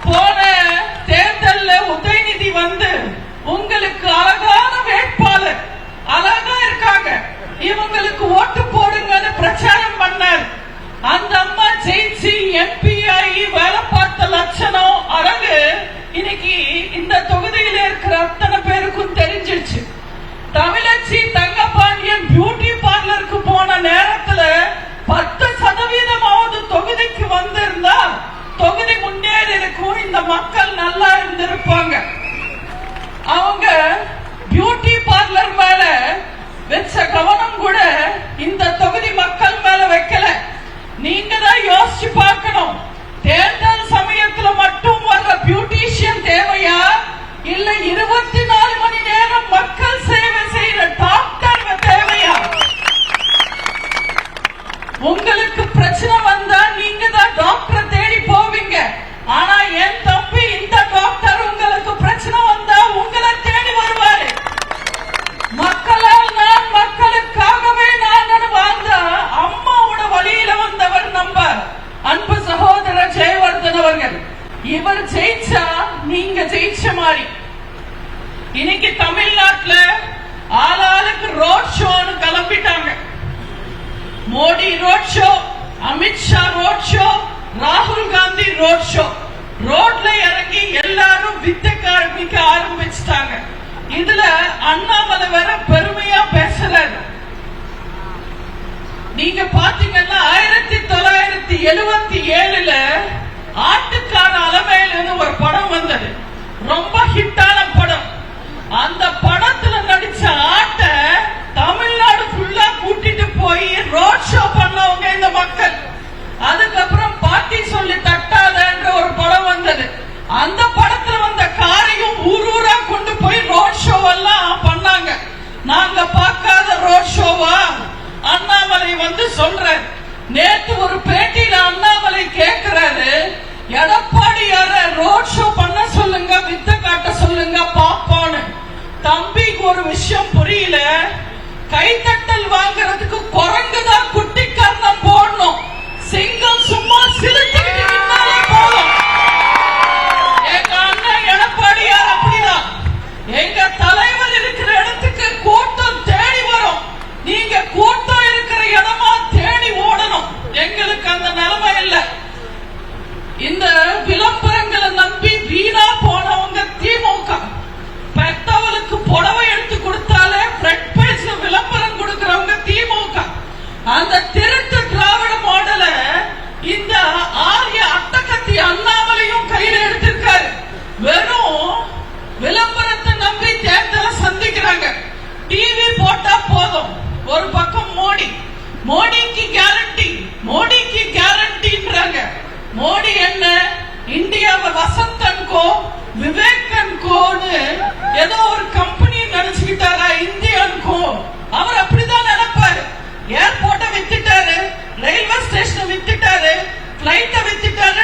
போன தேர்தல்ல உதயநிதி வந்து உங்களுக்கு அழகான வேட்பாளர், அழகா இருக்காங்க, இவங்களுக்கு ஓட்டு போடுங்கன்னு பிரச்சாரம் பண்ணார். அந்த அம்மா ஜெயிச்சு எம்பி ஆகி வேலை பார்த்த லட்சணம் அழகு இன்னைக்கு இந்த தொகுதியில இருக்கிற அத்தனை பேருக்கும் தெரிஞ்சிருச்சு. தமிழச்சி தங்கபாண்டியன் பியூட்டி பார்லருக்கு போன நேரத்துல 10% தொகுதிக்கு வந்திருந்தா தொகுதி முன்னேறி இருக்கும், இந்த மக்கள் நல்லா இருந்திருப்பாங்க. அவங்க பியூட்டி பார்லர் மேல வச்ச கவனம் கூட இந்த தொகுதி மக்கள் மேல வைக்கல. நீங்க தான் யோசிச்சு பார்க்கணும், தேர்தல் சமயத்துல மட்டும் வர்ற பியூட்டிஷியன் தேவையா, இல்ல 24 மணி நேரம் மக்கள் சேவை செய்யற டாக்டர் தேவையா? உங்களுக்கு பிரச்சனை வந்தா நீங்க தான் டாக்டர் தேடி போவீங்க. ஆனா என் தம்பி இந்த டாக்டர் உங்களுக்கு பிரச்சனை வந்தா உங்களை தேடி வருவாரு. மக்களால் நான், மக்களுக்காகவே நான் வாழ்ந்த அம்மாவோட வழியில வந்தவர் நம்ம அன்பு சகோதரர் ஜெயவர்தன் அவர்கள். இவர் ஜெயிச்சா நீங்க ஜெயிச்ச மாதிரி. இன்னைக்கு தமிழ்நாட்டுல ஆளாளுக்கு ரோட் ஷோன்னு கிளம்பிட்டாங்க. Modi road show, Amit Shah road show, ராகுல் காந்தி ரோட் ஷோ. ரோட்ல இறங்கி எல்லாரும் வித்தை காண்பிக்க ஆரம்பிச்சிட்டாங்க. இதுல அண்ணாமலை வேற பெருமையா பேசுறாரு. நீங்க பாத்தீங்கன்னா 1977ல ஆட்டுக்கார அலமேலுன்னு ஒரு படம் வந்தது, ரொம்ப ஹிட்டான படம். அந்த படத்துல நடிச்ச ஆட்ட தமிழ்நாடு ஃபுல்லா கூட்டிட்டு போய் ரோட் ஷோ பண்ணவங்க இந்த மக்கள். அதுக்கப்புறம் பாட்டி சொல்லி தட்டாதன்ற ஒரு படம் வந்தது. அந்த படத்துல வந்த காரையும் ஊரூரா கொண்டு போய் ரோட் ஷோ எல்லாம் பண்ணாங்க. நாங்க பார்க்காத ரோட் ஷோவா அண்ணாமலை வந்து சொல்றாரு. நேத்து ஒரு பேட்டியில அண்ணாமலை கேட்கிறாரு, எடப்பாடியார ரோட் ஷோ பண்ண சொல்லுங்க, வித்த காட்ட சொல்லுங்க பாப்பான்னு. தம்பிக்கு ஒரு விஷயம் புரியல, கைத்தட்டல் வாங்குறதுக்கு குரங்குதான் குட்டி கர்ணம் போடணும், சிங்கம் சும்மா சிரிச்சுக்கிட்டு நின்னாலே போதும். எங்க அண்ணன் எடப்பாடியார் அப்படிதான். எங்க தலைவர் இருக்கிற இடத்துக்கு கூட்டம் தேடி வரும், நீங்க கூட்டம் இருக்கிற இடமா தேடி ஓடணும். எங்களுக்கு அந்த நிலைமை இல்லை. இந்த விளம்பரங்களை நம்பி வீணா போனவங்க திமுக. பெத்தவளுக்கு புடவை எடுத்து கொடுத்தாலே ஃப்ரண்ட் பேஜ்ல விளம்பரம் கொடுக்கிறவங்க திமுக. அந்த திருட்டு திராவிட மாடல இந்த ஆரிய அட்டகத்தி அண்ணாமலையும் கையில எடுத்திருக்காரு. வெறும் விளம்பரத்தை நம்பி தேர்தலை சந்திக்கிறாங்க. டிவி போட்டா போதும், ஒரு பக்கம் மோடி, மோடிக்கு கேரண்டி, மோடிக்கு கேரண்டின்றாங்க. மோடி என்ன இந்தியாவை வசந்தன்கோ விவேகன்கோன்னு ஏதோ ஒரு கம்பெனி நினைச்சுக்கிட்டாரா? இந்தியன்கோ அவர் அப்படிதான் நினைப்பாரு. ஏர்போர்ட்டை வித்துட்டாரு, ரயில்வே ஸ்டேஷனை வித்துட்டாரு, பிளைட்டை வித்துட்டாரு,